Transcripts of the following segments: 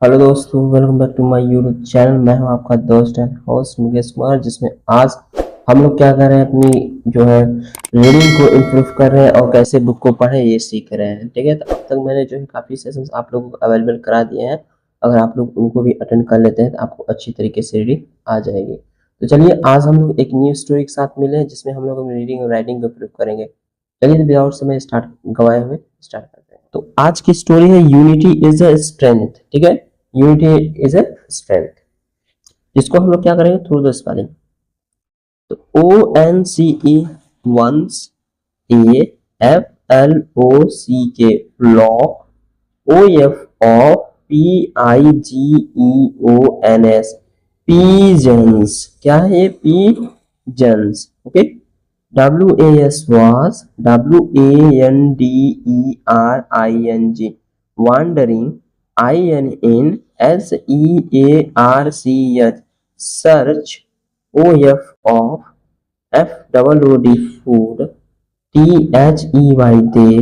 Hello दोस्तों, welcome back to my YouTube channel. मैं हूं आपका दोस्त एंड होस्ट मुकेश कुमार, जिसमें आज हम लोग क्या कर रहे हैं, अपनी जो है रीडिंग को इम्प्रूव कर रहे हैं और कैसे बुक को पढ़ें ये सीख रहे हैं। ठीक है, तो अब तक मैंने जो है काफ़ी सेशंस आप लोगों को अवेलेबल करा दिए हैं। अगर आप लोग उनको भी अटेंड कर लेते हैं तो आपको अच्छी तरीके से रीडिंग आ जाएगी। तो चलिए, आज हम लोग एक न्यू स्टोरी के साथ मिले हैं जिसमें हम लोग अपनी रीडिंग और राइटिंग को इम्प्रूव करेंगे। चलिए, विदाउट समय स्टार्ट गवाए हुए स्टार्ट करते हैं। तो आज की स्टोरी है यूनिटी इज अ स्ट्रेंथ। ठीक है, यूनिटी इज ए स्ट्रेंथ, जिसको हम लोग क्या करेंगे थ्रू द स्पेलिंग। तो ONCE once, AFLOCK flock, OF PIGEONS pigeons. क्या है ये? Pigeons. Okay, WAS was WANDERING wandering, INN SEARCH search, OF of FOOD food, THEY they,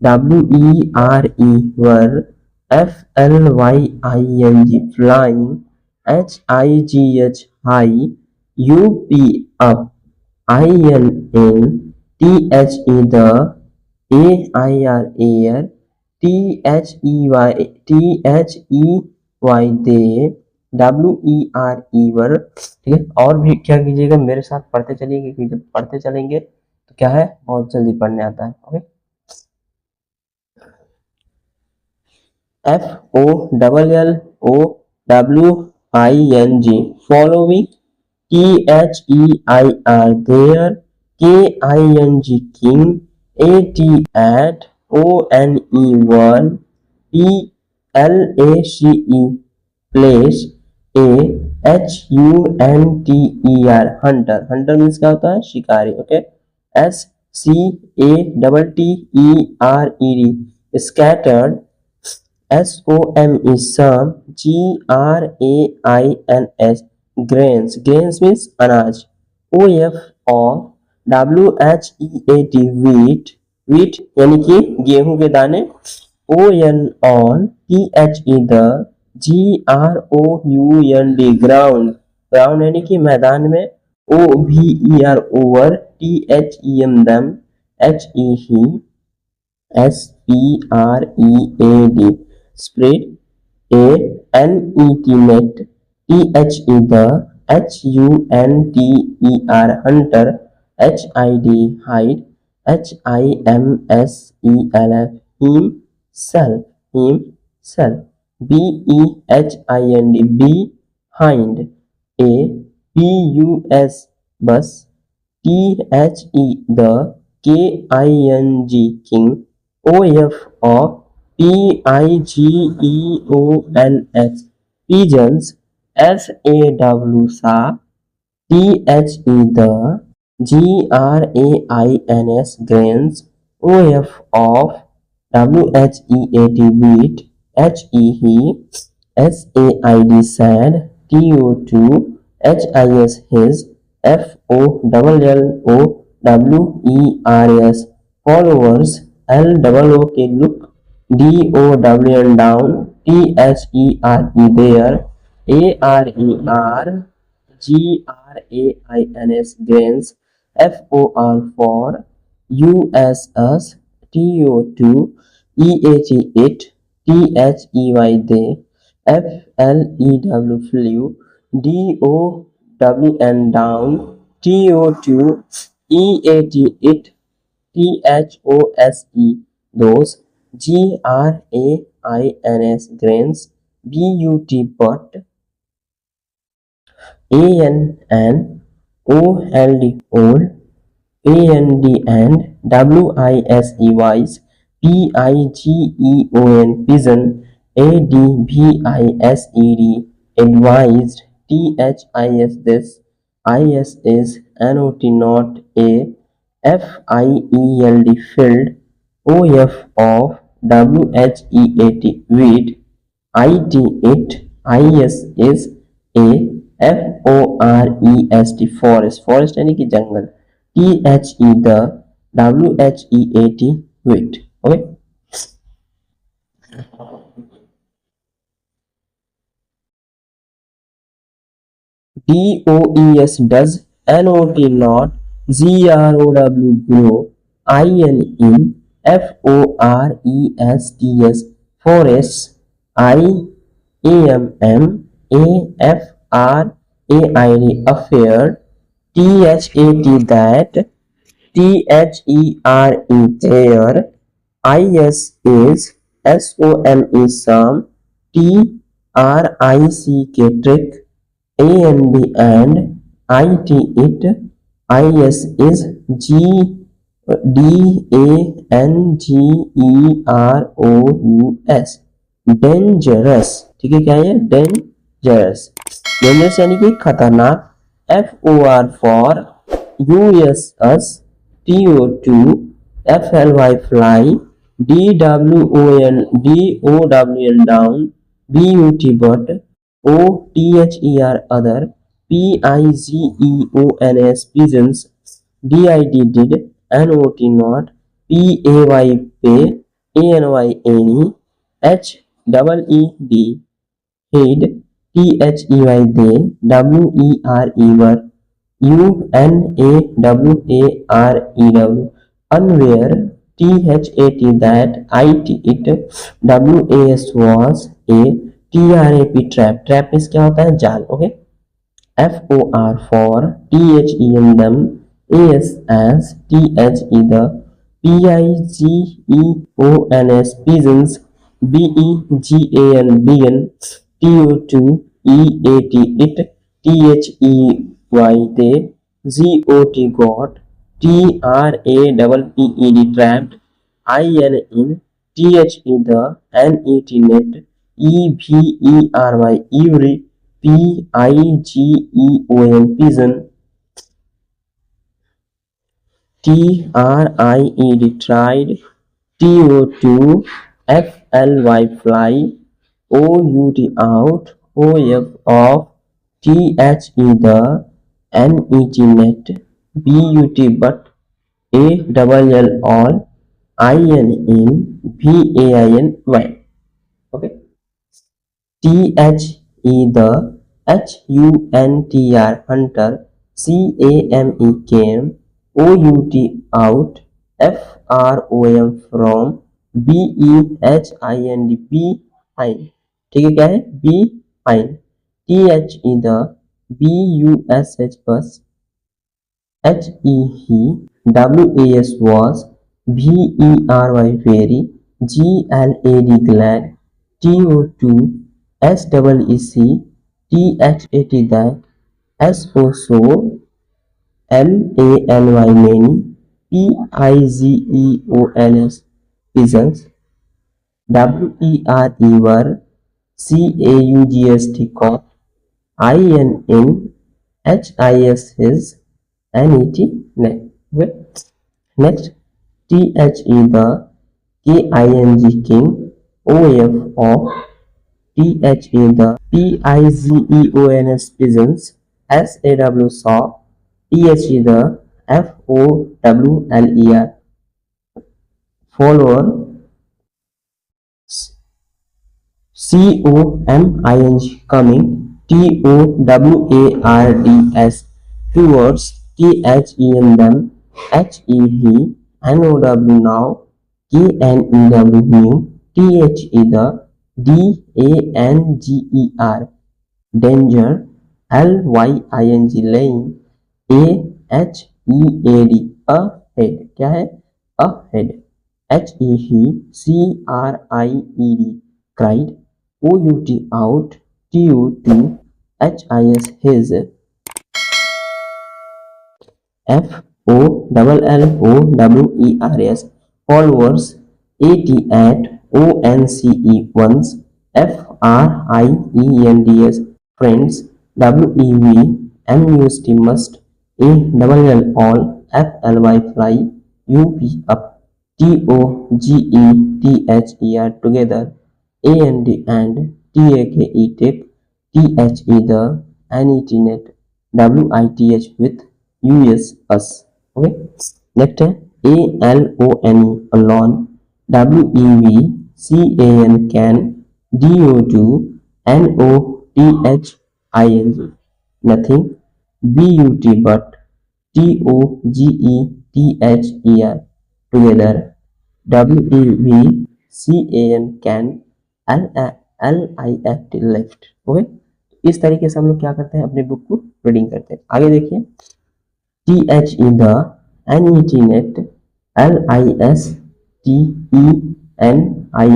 WERE were, FLYING flying, HIGH high, UP up, INN THE the, AIR air, THEY they, WERE वर। ठीक है, और भी क्या कीजिएगा, मेरे साथ पढ़ते चलिए, क्योंकि जब पढ़ते चलेंगे तो क्या है, बहुत जल्दी पढ़ने आता है। Okay, FOLLOWING following, THEIR there, KING king, AT at, ONE1, PLACE place, HUNTER hunter। hunter means क्या होता है? शिकारी। Okay, SCATTERED scattered, SOME some, GRAINS grains। grains means अनाज। OF of, WHEAT wheat, wheat यानी कि गेहूं के दाने। ON on, THE the, GROUND ground, ground यानी कि मैदान में। OVER over, THEM them, HE he, SPREAD spread, ANET net, THE the, HUNTER hunter, HID hide, HIMSELF himself, himself, BEHIND behind, ABUS bus, THE the, KING king, OF of, PIGEONS pigeons, SAW sa, THE the, GRAINS grains, OF of, WHEAT wheat, HE he, SAID sad, TO2, HIS his, FOLLOWERS followers, LOOK look, DOWN down, THERE there, ARER GRAINS grains, FOR for, USS TO2, EAT it, THEY they, FLEW flew, DOWN down, TO2, EAT it, THOSE those, GRAINS grains, BUT but, ANN OLD old, AND and WISE wise, PIGEON pigeon, ADVISED advised, THIS this, IS is, NOT not, A FIELD filled, OF of, WHEAT wheat, IT it, IS is, A FOREST forest, forest यानी कि जंगल, THE the, WHEAT wheat। Okay, DOES does, NOT not, GROW grow, INE, FORESTS forests, IAMM, AFRAID affair, THAT that, THERE there, IS is, SOM is some, TRICK trick, and IT it, IS is, DANGEROUS dangerous। ठीक है, क्या है dangerous। dangerous यानी कि खतरनाक। FOR for US us, TO2 FLY fly, DOWN down, BUT but, OTHER other, PIGEONS pigeons, DID did, NOT not, PAY pay, ANY any, HEED head, THEY they, WERE UNAWAREW unaware, THAT that, IT it, WAS was, a TRAP trap। trap means क्या होता है, जाल। Okay. FOR for THEM them, ASS THE the, PIGEONS pigeons, BEGAN begin, TO2 EAT it, THEY they, GOT got, TRAPPED trapped, IN in, THE the, NET net, EVERY every, PIGEON pigeon, TRIED tried, TO2 FLY fly, OUT out, OF off, THE the, NET net, BUT but, ALL all, IN in, VAIN why। Okay। THE the, HUNTR hunter, CAME came, OUT out, FROM from, BEHIND behind। ठीक है, क्या है behind। THE the, BUSH bus, HE he, WAS was, VERY very, GLAD glad, TO2 SEEC, THAT that, SO so, MANY many, PIGEONS pigeons, WERE were, CAUGST caught, IN in, HIS his, NET net। Next, THE the, KING king, OF of, THE the, PIGEONS pigeons, SAW saw, THE the, FOWLER follower, COMING coming, TOWARDS towards, THEM them, HE he, NOW now, KNEW new, THE the, DANGER danger, LYING laying, AHEAD ahead। क्या है ahead। HE he, CRIED cried, OUT out, TO2 HIS his, FOLLOWERS followers, AT at, ONCE once, FRIENDS friends, WEV MUST must, ALL all, FLY fly, UP up, TOGETHER together, AND and, TAKE take, THE the, NET net, WITH with, US us। Okay. Next है ALONE alone, WEV CAN can, DO2 NOTHING nothing, but, together, together, wecan, lift, left। Okay, इस तरीके से हम लोग क्या करते हैं, अपने बुक को रीडिंग करते हैं। आगे देखिए, the, net,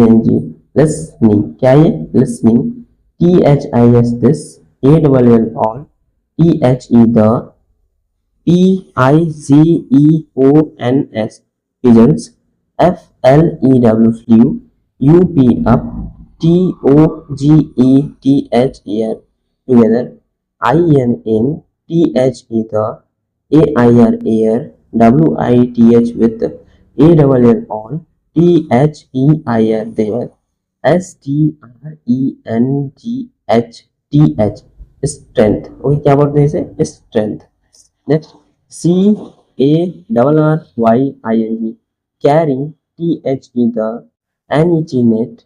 listening, listening, क्या ये listening, this, all, the, pigeons, pigeons, flew, up, togeth, together, in, the, air, with, all, their, there, strength, strength। Okay, क्या बोलते हैं इसे, strength। Next, carrying, carrying, the, net,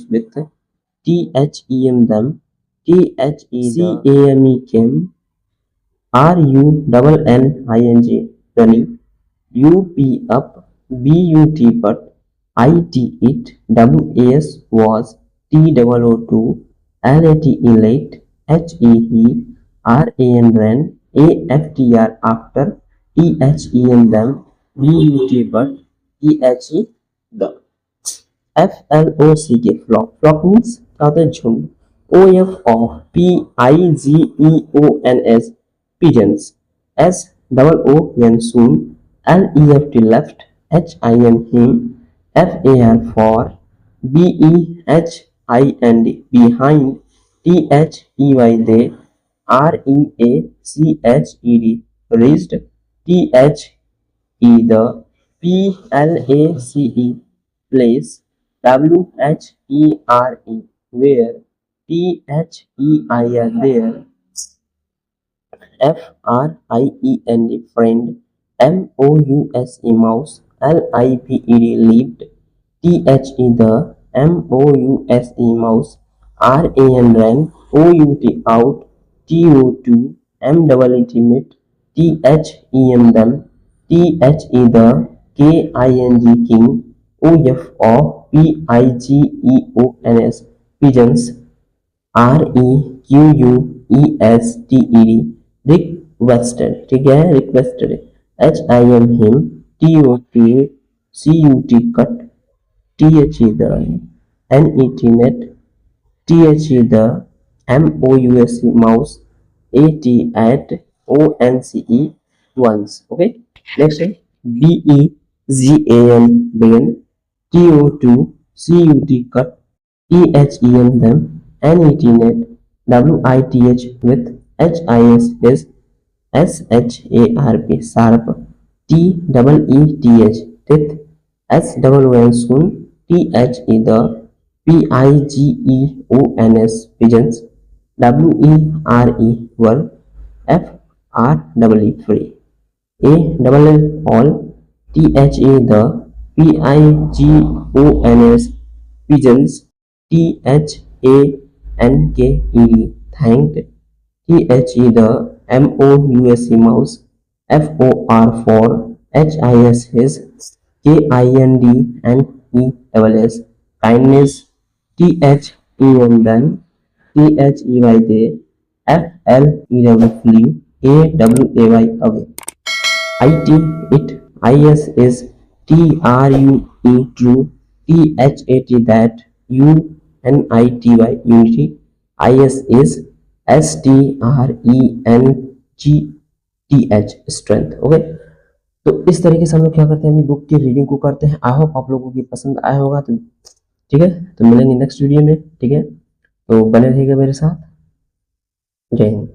with, them, came, running, running, up, but, it, was, late, ran, after, them, but, the, flock, flock means क्या होता है, झुंड, pigeons, pigeons, soon, left, him, far, for, behind, behind, they, reached, the, place, where, there, friend, mouse, lived, the, mouse, ran, out, ultimate, them, the, king, pigeons, pigeons, requested, ठीक है, requested, him, cut, the, net, the, mouse, at, once। okay, next है begin, cut, them, net, with, is, sharp, teeth, soon, the, pigeons, were, free, all, the, pigeons, thanked, the, mouse, for, his, kindness, then, they, flew, away, it, is, true, that, unity, unity, is, strength। Okay, तो इस तरीके से हम लोग क्या करते हैं, अपनी बुक की रीडिंग को करते हैं। आई होप आप लोगों की पसंद आया होगा। तो ठीक है, तो मिलेंगे नेक्स्ट वीडियो में। ठीक है, तो बने रहिएगा मेरे साथ। जय हिंद।